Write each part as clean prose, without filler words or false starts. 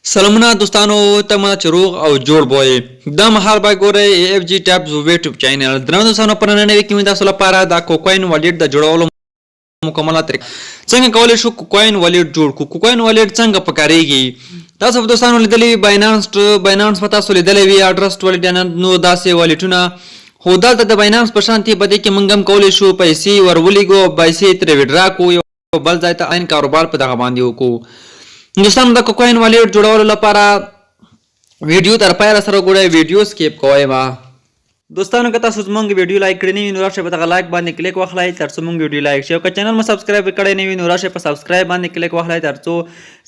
سلامونه دوستانو ته ما چروغ او جوړ بوي د مهال با ګوره اف جی ټاب زو یوټیوب چینل درنو دوستانو پر نن وی کې تاسو لپاره د کوکوین والټ د جوړولو مکمله طریقه څنګه کولای شو کوکوین والټ جوړ کو کوکوین والټ څنګه پکاريږي تاسو دوستانو لیدلې باینانس پتا سو لیدلې وی اډرس والټ نو داسې والټونه هو دلته د باینانس په شانتي بده کې منګم کولای شو پیسې ورولېګو پیسې تر وډرا کو یو بل ځای ته عین کاروبار په دغه باندې وکړو دوستانو د کوکوین والټ جوړولو لپاره ویډیو تر پایه سره ګورئ ویډیو سکیپ کوئ ما دوستانو که تاسو زموږ ویډیو لایک کړی نه وي نو راشئ په دغه لایک باندې کلیک وکړئ ترڅو موږ ویډیو لایک شي او که چینل مو سبسکرایب کړی نه وي نو راشئ په سبسکرایب باندې کلیک وکړئ ترڅو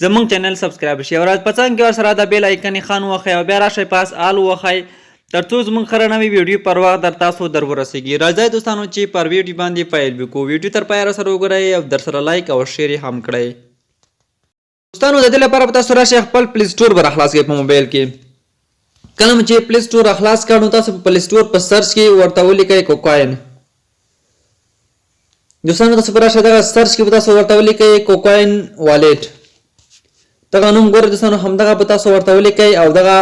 زموږ چینل سبسکرایب شي او راځه په څنګ کې ورسره د بیل آیکن خان وخی او بیا راشئ پاس آل وخی ترڅو زموږ خره نوې ویډیو پر وخت در تاسو در ورسیږي راځئ دوستانو چې پر ویډیو باندې پیل وکړو ویډیو تر پایه سره وګورئ او در سره لایک او شیر هم کړئ دوستانو د دې لپاره تاسو راشئ خپل پلی سٹور بر اخلاص کې په موبایل کې کله چې پلی سٹور اخلاص کړو تاسو په پلی سٹور په سرچ کې ورته ولیکئ کوکوین دوستانو تاسو پر راشئ دا سرچ کې تاسو ورته ولیکئ کوکوین والټ دا نوم ګورئ دوستانو همدغه په تاسو ورته ولیکئ او دغه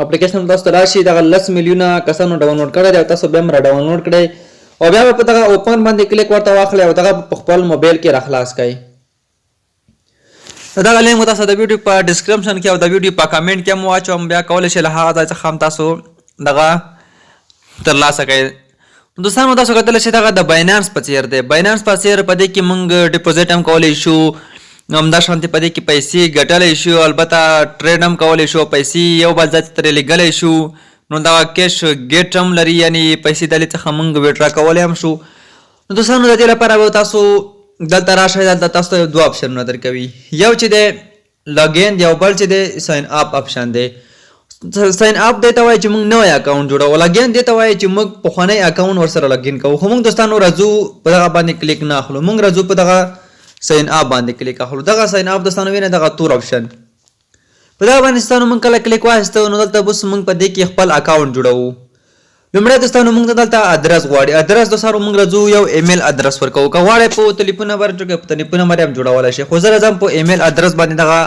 اپلیکیشن تاسو راشي دغه 10 میلیونه کسانو ډاونلوډ کړی دی تاسو به هم را ډاونلوډ کړئ او بیا په دغه اوپن باندې کلیک ورته واخلئ او دغه په خپل موبایل کې راخلاص کړئ دا لینک تاسو د ویډیو په ډسکرپشن کې او د ویډیو په کمنټ کې مو واچوم بیا کولای شئ له هغه ځای څخه هم تاسو دغه ترلاسه کړئ دوستانو تاسو کتلی شئ دغه د باینانس په څیر دی باینانس په څیر په دې کې موږ ډیپوزیټ هم کولی شو همدا شانتې په دې کې پیسې ګټلی شو البته ټریډ هم کولی شو پیسې یو بل ځای ته ترې لیږلی شو نو دغه کیش ګیټ هم لري یعنې پیسې دلې څخه موږ ویډرا کولی هم شو نو دوستانو د دې لپاره به تاسو دلته راشئ دلته تاسو ته دوه اپشنونه درکوي یو چې دی لاګین دی او بل چې دی ساین اپ اپشن دی ساین اپ دی ته وایي چې موږ نوی اکاونټ جوړوو لاګین دی ته وایي چې موږ پخوانی اکاونټ ورسره لاګین کوو خو موږ دوستانو راځو په دغه باندې کلیک نه اخلو موږ راځو په دغه ساین اپ باندې کلیک اخلو دغه ساین اپ دوستانو وینئ دغه تور اپشن په دغه باندې دوستانو موږ کله کلیک واخیستو نو دلته اوس موږ په دې کې خپل اکاونټ جوړوو لومړی دوستانو موږ ته دلته ادرس غواړي ادرس دوستانو موږ راځو یو ایمیل ادرس ورکوو که غواړئ په تلیفون نمبر په تلیفون نمبر هم جوړولی شئ خو زه راځم په ایمیل ادرس باندې دغه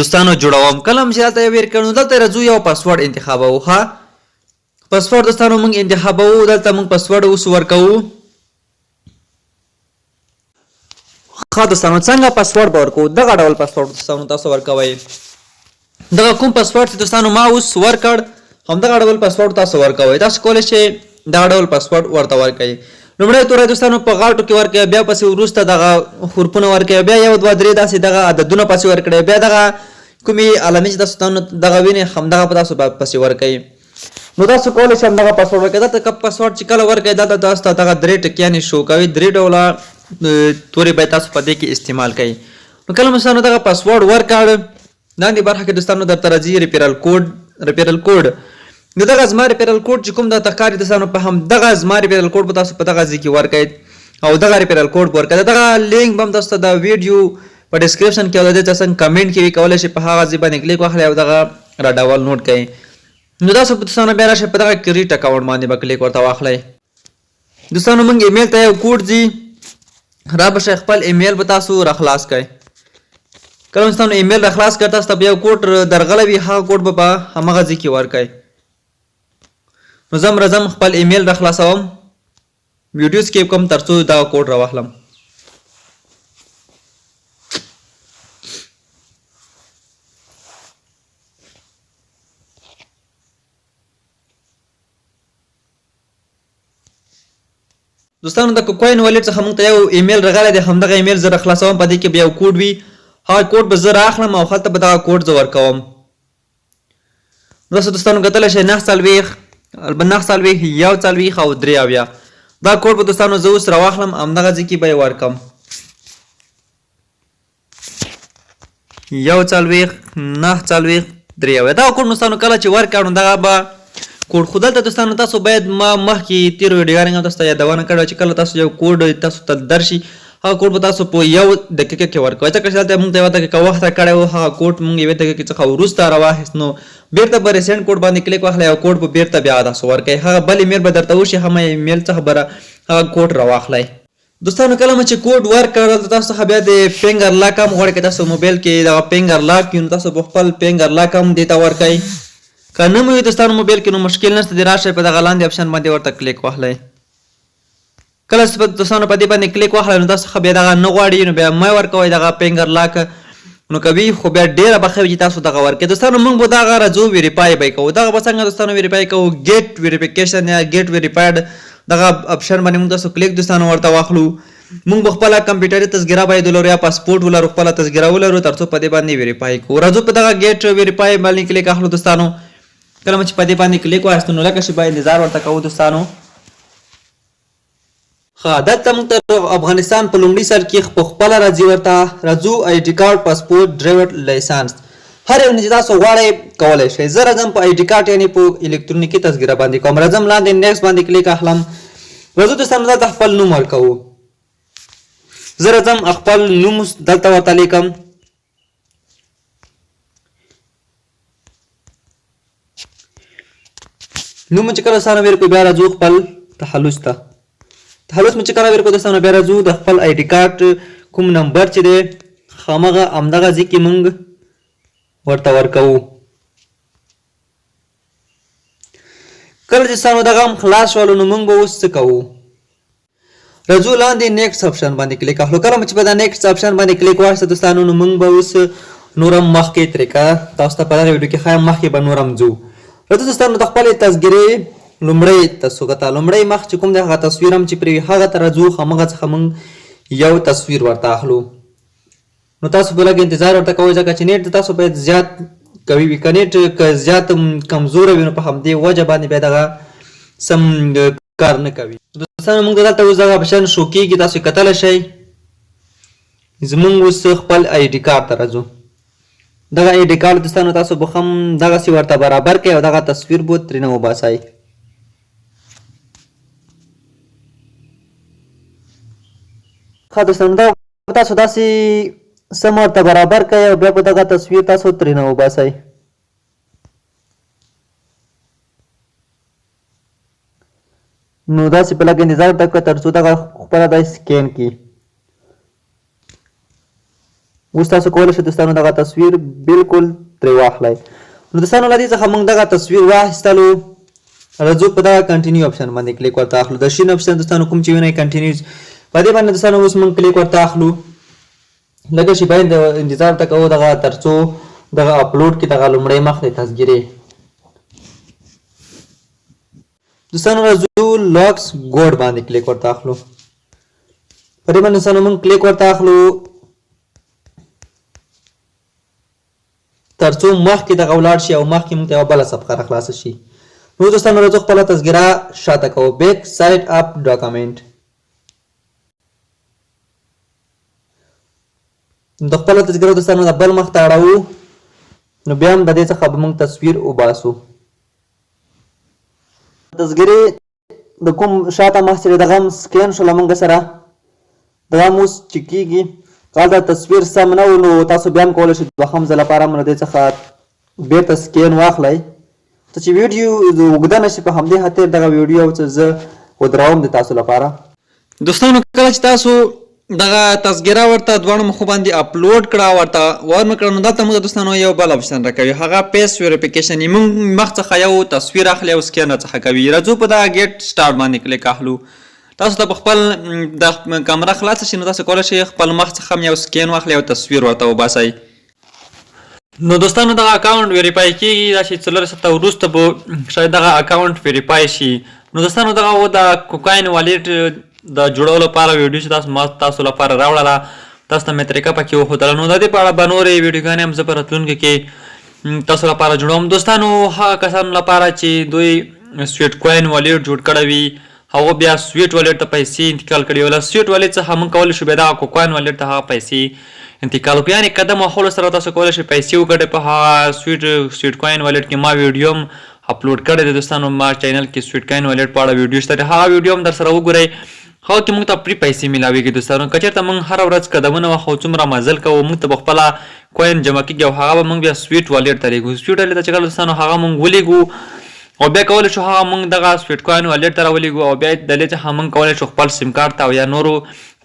دوستانو جوړوم کله هم چې دلته یو ویر کړو دلته راځو یو پاسورډ انتخابوو ښه پاسورډ دوستانو موږ انتخابوو دلته موږ پاسورډ اوس ورکوو ښه دوستانو څنګه پاسورډ به ورکوو دغه ډول پاسورډ دوستانو تاسو ورکوئ دغه کوم پاسورډ چې دوستانو ما اوس ورکړ همدغه ډول پاسورډ تاسو ورکوئ تاسو کولی شئ دغه ډول پاسورډ ورته ورکړئ لومړی توری دوستانو په غاټو کې ورکړئ بیا پسې وروسته دغه حرفونه ورکړئ بیا یو دوه درې داسې دغه عددونه پسې ورکړئ بیا دغه کومې علامې چې تاسو دغه وینئ همدغه په تاسو پسې ورکړئ نو تاسو کولی شئ همدغه پاسورډ ورکړئ دلته پاسورډ چې کله ورکړئ دلته تاسو ته دغه درې ټکیانې شو کوي درې ډوله تورې به تاسو په دې کې استعمال کوئ نو کله دوستانو دغه پاسورډ ورکړ لاندې برخه کې دوستانو درته راځي ریفرل کوډ نو دغه زما ریفرل کوډ چې کوم درته ښکاري دوستانو په همدغه زما ریفرل کوډ به تاسو په دغه ځای کې ورکړئ او دغه ریفرل کوډ به ورکړئ دغه لینک به هم تاسو ته د ویډیو په ډسکرپشن کې او د دې څنګه کمنټ کې وي کولی شئ په هغه ځای باندې کلیک واخلئ او دغه را ډاونلوډ کړئ نو تاسو دوستانو بیا راشئ په دغه کریټ اکاونټ باندې به کلیک ورته واخلئ دوستانو موږ ایمیل ته یو کوډ ځي را به شئ خپل ایمیل به تاسو راخلاص کړئ کله دوستانو ایمیل راخلاص کړئ تاسو ته بیا یو کوډ درغلی وي هغه کوډ به په همغه ځای کې ورکړئ نو زه راځم خپل ایمیل راخلاصوم ویډیو سکیپ کوم ترڅو دغه کوډ راواخلم دوستانو د کوکوین والټ څخه موږ ته یو ایمیل راغلی دی همدغه ایمیل زه راخلاصوم په دې کې بیا یو کوډ وي هغه کوډ به زه رااخلم او هلته به دغه کوډ زه ورکوم دوستانو کتلی شئ 9 یو څلوېښت او 3 دا کوډ به دوستانو زه اوس راواخلم همدغه ځای کې به یې ورکم 1 څلوېښت 9 څلوېښت 3 دا کوډ دوستانو کله چې ورکړو دغه به کوډ خو دلته دوستانو تاسو باید ما مخکې تېرو ویډیوګانو کې تاسو ته یادونه کړې چې کله تاسو یو کوډ تاسو ته درشي هغه کوډ به تاسو په 1 دقیقه کې ورکوئ ځکه چې دلته موږ ته 1 دقیقه وخت راکړی و هغه کوډ موږ 1 دقیقې څخه وروسته راواخیست نو بیرته به ریسنټ کوډ باندې کلیک واخلئ او کوډ به بیرته بیا تاسو ورکوئ هغه بل ایمیل به درته وشي هغه ایمیل څخه به هغه کوډ راواخلئ دوستانو کله مو چې کوډ ورکړل تاسو څخه بیا د فینګر لاک هم غواړئ که تاسو موبایل کې دغه فینګر لاک وي نو تاسو په خپل فینګر لاک هم دې ته ورکړئ. که نه مو وي دوستانو موبایل کې نو مشکل نشته، د راشئ په دغه لاندې اپشن باندې ورته کلیک واخلئ. کله چې دوستانو په دې باندې کلیک واخلئ نو تاسو څخه بیا دغه نه غواړي نو بیا مه ورکوئ دغه فینګر لاک، نو کوي خو بیا ډېره به ښه وي چې تاسو دغه ورکړئ. دوستانو موږ به دغه راځو ویریفای به یې کوو. دغه به څنګه دوستانو ویریفای کوو؟ ګیټ ویریفیکیشن یا ګیټ ویریفایډ دغه اپشن باندې موږ تاسو کلیک دوستانو ورته واخلو. موږ به خپله کمپیوټري تذکره باید ولرو یا پاسپورټ ولرو، خپله تذکره ولرو تر څو په دې باندې ویریفای کوو. راځو په دغه ګیټ ویریفای باندې کلیک اخلو دوستانو. کله چې په دې باندې کلیک واخیستو نو لکه شي باید انتظار ورته کوو دوستانو. ښه دلته موږ ته افغانستان په لومړي سر کې په خپله راځي، ورته راځو آی ډي کارډ، پاسپورټ، ډرایور لایسنس هر یو نه چې تاسو غواړئ کولی شئ. زه راځم په آی ډي کارډ یعنې په الکترونیکي تذکره باندې کوم. راځم لاندې نیکسټ باندې کلیک اخلم. راځو دوستانو دلته خپل نوم ورکوو. زه راځم خپل نوم دلته ورته لیکم. نوم چې کله سانه ورکو بیا راځو خپل تخلص ته. تخلص مې چې کله ورکو دوستانو بیا راځو د خپل آی ډي کارډ کوم نمبر چې دی همدغه ځای کې موږ ورته ورکوو. کله چې سانو دغه هم خلاص شولو نو موږ به اوس څه کوو؟ راځو لاندې نیکسټ اپشن باندې کلیک اخلو. کله چې په دا نیکسټ اپشن باندې کلیک واخیسته دوستانو نو موږ به اوس نور هم مخکې طریقه تاسو ته په دغه ویډیو کې ښایم مخکې به نور هم ځو. راځو دوستانو د خپلې تذکرې لومړی تصویر لومړی مخ چې کوم دی هغه تصویر هم چې پرې وي هغه ته راځو. همغه څخه موږ یو تصویر ورته اخلو. نو تاسو به لږ انتظار ورته کوئ ځکه چې نیټ تاسو باید زیات قوي وي. که نیټ که زیات کمزوره وي نو په همدې وجه باندې بیا دغه سم کار نه کوي. دوستانو موږ دلته اوس دغه اپشن شو کېږي، تاسو یې کتلی شئ. زموږ اوس خپل آی ډي کارډ ته راځو. دغه آی ډي کارډ دوستانو تاسو به هم دغسې ورته برابر کړئ او دغه تصویر به ترېنه وباسئ. ښه دوستانو دا تاسو داسې سم ورته برابر کړئ او بیا به دغه تصویر تاسو ترېنه وباسئ. نو داسې په لږ انتظار ورته کړه تر څو دغه خپله دا سکین کړي. اوس تاسو کولی شئ دوستانو دغه تصویر بلکل ترې واخلئ. نو دوستانو له دې څخه موږ دغه تصویر واخیستلو. راځو په دغه کنټینیو اپشن باندې کلیک ورته اخلو. د شین اپشن دوستانو کوم چې وینئ کنټینیوز په دې باندې دوستانو اوس موږ کلیک ورته اخلو. لږه شي باید انتظار ورته کوو دغه تر څو دغه اپلوډ کړي دغه لومړی مخ دی تذکرې. دوستانو راځو لاکس ګوډ باندې کلیک ورته اخلو. په دې باندې دوستانو موږ کلیک ورته اخلو تر څو مخکې دغه ولاړ شي او مخکې موږ ته یوه بله صفحه راخلاصه شي. نو دوستانو راځو خپله تذکره شاته کوو. بیک سایډ اپ ډاکومنټ د خپله تذکره دوستانو د بل مخ ته اړوو. نو بیا هم د دې څخه به موږ تصویر وباسو. تذکرې د کوم شاته مخ چې دغه هم سکین شوله موږ سره دغه هم اوس چې کېږي که هلته تصویر سم نه و نو تاسو بیا هم کولی شئ دوهم ځل لپاره هم له دې څخه بېرته سکین واخلئ ته چې ویډیو اوږده نه شي. په همدې خاطر دغه ویډیو او څه زه ودروم د تاسو لپاره. دوستانو کله چې تاسو دغه تذکره ورته دواړو مخو باندې اپلوډ کړه ورته ورنه کړه نو دلته موږ دوستانو یو بل اپشن راکوي هغه پیس ویریفیکیشن یې موږ مخ څخه یو تصویر اخلي او سکین څخه کوي. راځو په دغه ګیټ سټارټ باندې کلیک اخلو. تاسو ته په خپل د کامره خلاصه شي نو تاسو کولی شئ خپل مخ څخه هم یو سکین واخلئ او تصویر ورته وباسئ. نو دوستانو دغه اکاونټ ویریفای کېږي. دا چې څلور ساعته وروسته به شاید دغه اکاونټ ویریفای شي. نو دوستانو دغه د کوکاین والیټ د جوړولو لپاره ویډیو چې ما تاسو لپاره راوړله تاسو ته مې طریقه پکې وښودله. نو د دې په اړه به نورې ویډیوګانې هم زه په راتلونکي کې تاسو لپاره جوړوم. دوستانو هغه کسانو لپاره چې دوی سویټ کوین والیټ جوړ کړی وي هغه بیا سویټ والیټ ته پیسې انتقال کړي وي. له سویټ والیټ څخه موږ کولی شو بیا دغه کوکاین والیټ ته هغه پیسې انتقال کړو. یعنې قدم وهلو سره تاسو کولی شئ پیسې وګټئ. په هغه سویټ کوین والیټ کې ما ویډیو هم اپلوډ کړی دی دوستانو. ما چینل کې سویټ کوین والیټ په اړه ویډیو شته دی هغه ویډیو هم در سره وګورئ. هغه کې موږ ته فری پیسې میلاویږي دوستانو. که چېرته موږ هره ورځ قدمونه وخو څومره مزل کوو موږ ته به خپله کوین جمع کېږي او هغه به موږ بیا سویټ والیټ ته لیږو. سویټ والیټ ته چې کله دوستانو هغه موږ ولیږو او بیا کولای شو هغه موږ دغه سویټ کوین والټ ته راولېږو او بیا د دې څخه موږ کولای شو خپل سیم کارت ته او یا نورو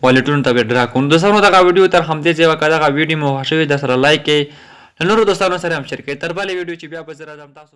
والټونو ته ویډرا کړو. دوستانو دغه ویډیو تر همدې ځایه که دغه ویډیو مو خوښ شوي د سره لایک کړئ، له نورو دوستانو سره هم شیر کړئ. تر بلې ویډیو چې بیا به زه راځم تاسو